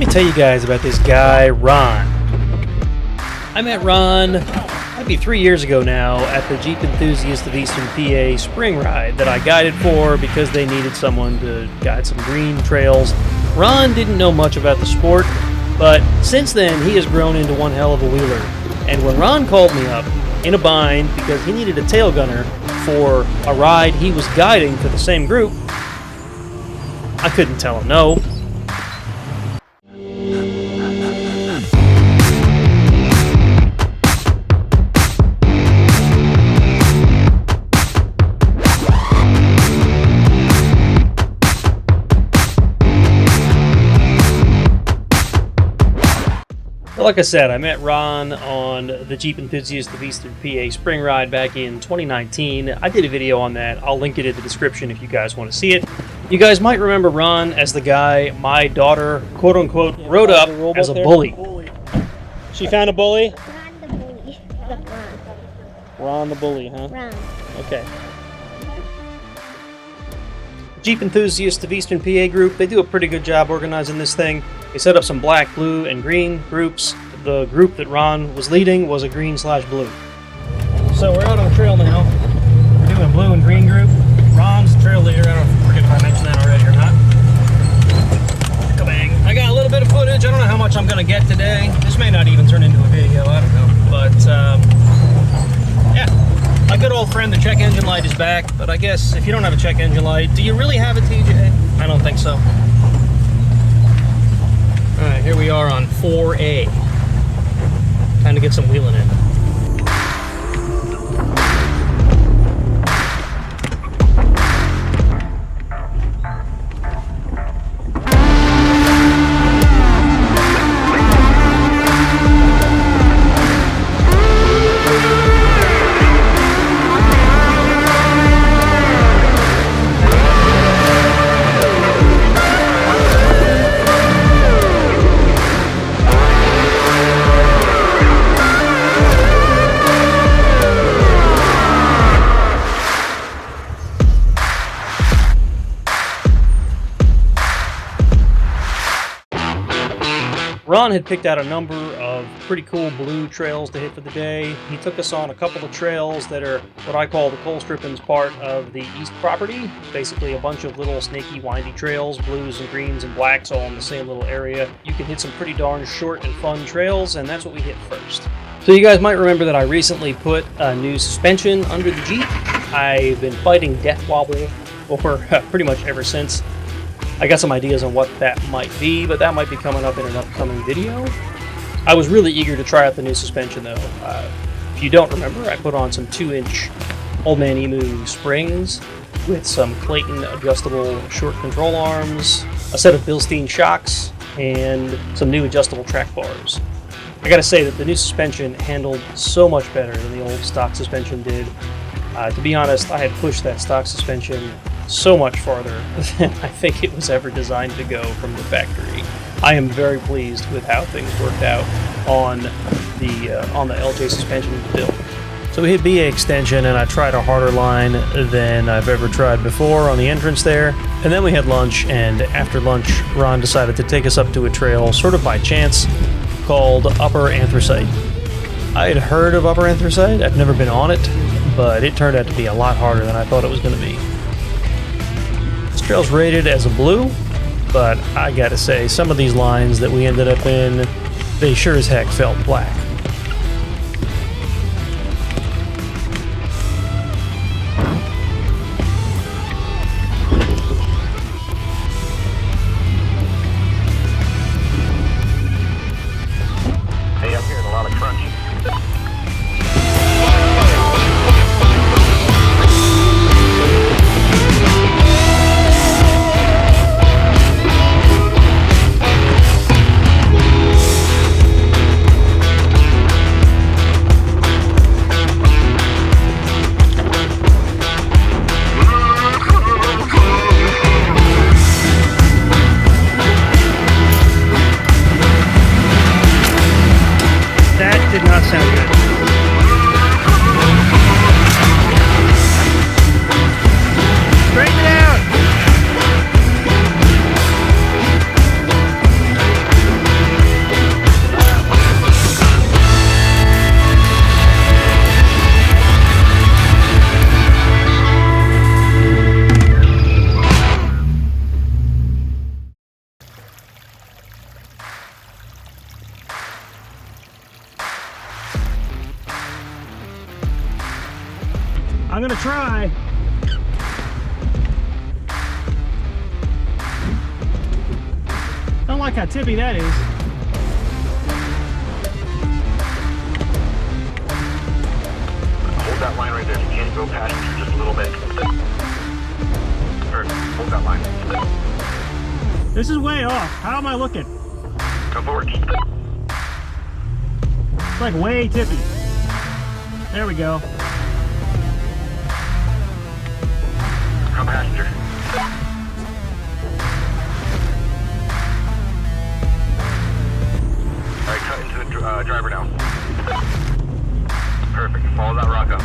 me tell you guys about this guy, Ron. I met Ron, might be 3 years ago now, at the Jeep Enthusiast of Eastern PA spring ride that I guided for because they needed someone to guide some green trails. Ron didn't know much about the sport, but since then he has grown into one hell of a wheeler. And when Ron called me up in a bind because he needed a tail gunner for a ride he was guiding for the same group, I couldn't tell him no. Like I said, I met Ron on the Jeep Enthusiast of Eastern PA spring ride back in 2019. I did a video on that. I'll link it in the description if you guys want to see it. You guys might remember Ron as the guy my daughter, quote-unquote, rode up as a bully. She found a bully? Ron the bully. Ron the bully, huh? Ron. Okay. Jeep Enthusiast of Eastern PA group, they do a pretty good job organizing this thing. They set up some black, blue, and green groups. The group that Ron was leading was a green/blue. So we're out on the trail now. We're doing a blue and green group. Ron's the trail leader. I don't forget if I mentioned that already or not. Kabang. I got a little bit of footage. I don't know how much I'm going to get today. This may not even turn into a video. I don't know. But, yeah. My good old friend, the check engine light, is back. But I guess if you don't have a check engine light, do you really have it, TJ? I don't think so. Alright, here we are on 4A. Time to get some wheeling in. Ron had picked out a number of pretty cool blue trails to hit for the day. He took us on a couple of trails that are what I call the coal strippings part of the east property. Basically a bunch of little snaky, windy trails, blues and greens and blacks all in the same little area. You can hit some pretty darn short and fun trails, and that's what we hit first. So you guys might remember that I recently put a new suspension under the Jeep. I've been fighting death wobble for pretty much ever since. I got some ideas on what that might be, but that might be coming up in an upcoming video. I was really eager to try out the new suspension though. If you don't remember, I put on some 2-inch Old Man EMU springs with some Clayton adjustable short control arms, a set of Bilstein shocks, and some new adjustable track bars. I gotta say that the new suspension handled so much better than the old stock suspension did. To be honest, I had pushed that stock suspension so much farther than I think it was ever designed to go from the factory. I am very pleased with how things worked out on the LJ suspension build. So we hit BA extension and I tried a harder line than I've ever tried before on the entrance there. And then we had lunch, and after lunch Ron decided to take us up to a trail sort of by chance called Upper Anthracite. I had heard of Upper Anthracite, I've never been on it, but it turned out to be a lot harder than I thought it was going to be. This trail's rated as a blue, but I gotta say, some of these lines that we ended up in, they sure as heck felt black. Hey, I'm hearing a lot of crunching. I'm gonna try. Don't like how tippy that is. Hold that line right there. You can't go past it just a little bit. Perfect. Hold that line. This is way off. How am I looking? Come forward. It's like way tippy. There we go. Come passenger. Alright, cut into the driver now. Perfect. Follow that rock up.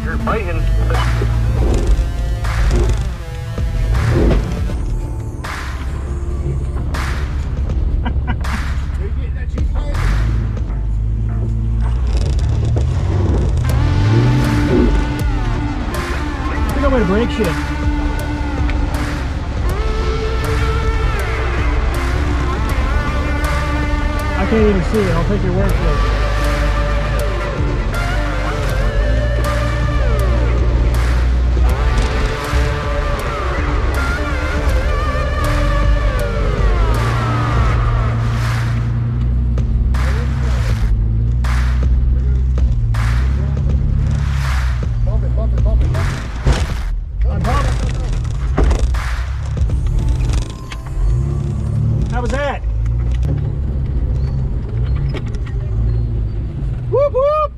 You're biting. I think I'm gonna break shit. I can't even see it. I'll take your word for it. How was that? Whoop whoop!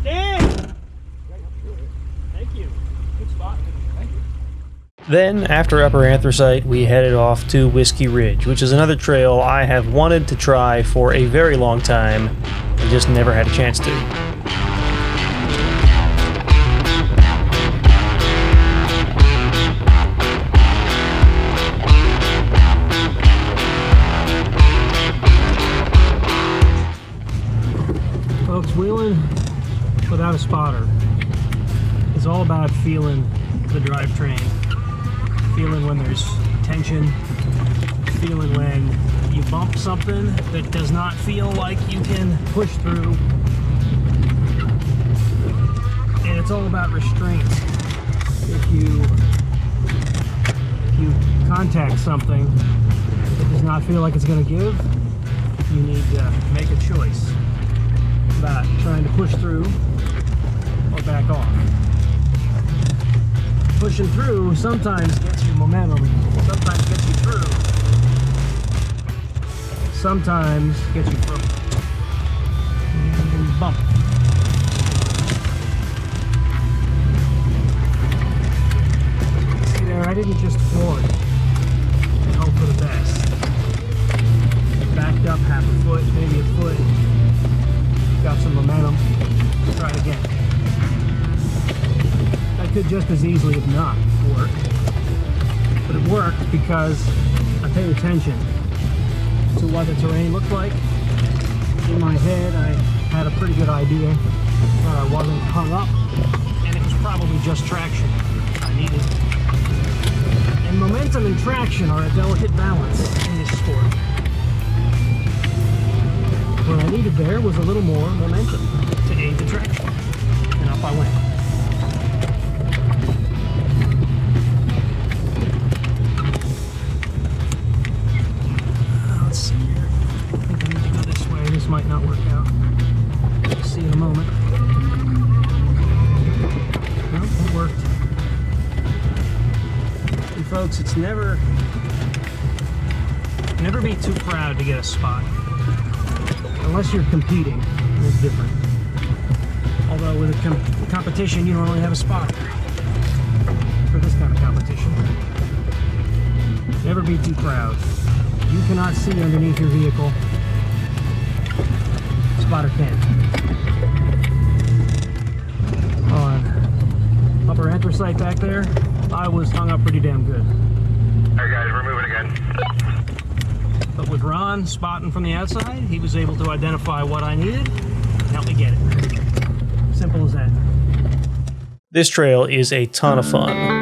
Dang! Thank you. Good spot. Thank you. Then, after Upper Anthracite, we headed off to Whiskey Ridge, which is another trail I have wanted to try for a very long time and just never had a chance to. Folks, wheeling without a spotter is all about feeling the drivetrain, feeling when there's tension, feeling when you bump something that does not feel like you can push through, and it's all about restraint. If you contact something that does not feel like it's going to give, you need to make a choice about trying to push through or back off. Pushing through sometimes gets you momentum, sometimes gets you through, sometimes gets you from bump. See there, I didn't just floor it and hope for the best. Backed up half a foot, maybe a foot. Got some momentum. Let's try it again. That could just as easily have not worked. But it worked because I paid attention to what the terrain looked like. In my head, I had a pretty good idea that I wasn't hung up, and it was probably just traction I needed. And momentum and traction are a delicate balance in this sport. What I needed there was a little more momentum to aid the traction, and up I went. Let's see here. I think I need to go this way. This might not work out. We'll see in a moment. Nope, it worked. And folks, it's never be too proud to get a spot. Unless you're competing, it's different. Although with a competition, you don't really have a spotter. for this kind of competition. Never be too proud. You cannot see underneath your vehicle. Spotter can. On Upper Anthracite back there, I was hung up pretty damn good. Alright guys, we're moving again. But with Ron spotting from the outside, he was able to identify what I needed and help me get it. Simple as that. This trail is a ton of fun.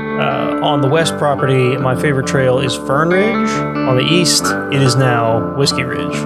On the west property, my favorite trail is Fern Ridge. On the east, it is now Whiskey Ridge.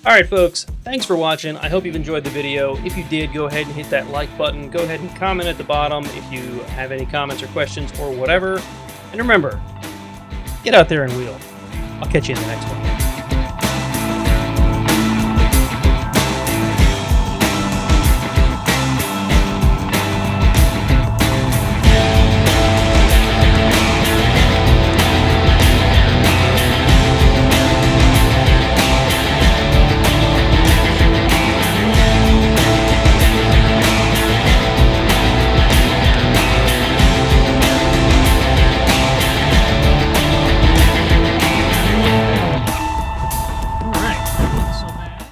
Alright folks, thanks for watching. I hope you've enjoyed the video. If you did, go ahead and hit that like button. Go ahead and comment at the bottom if you have any comments or questions or whatever. And remember, get out there and wheel. I'll catch you in the next one.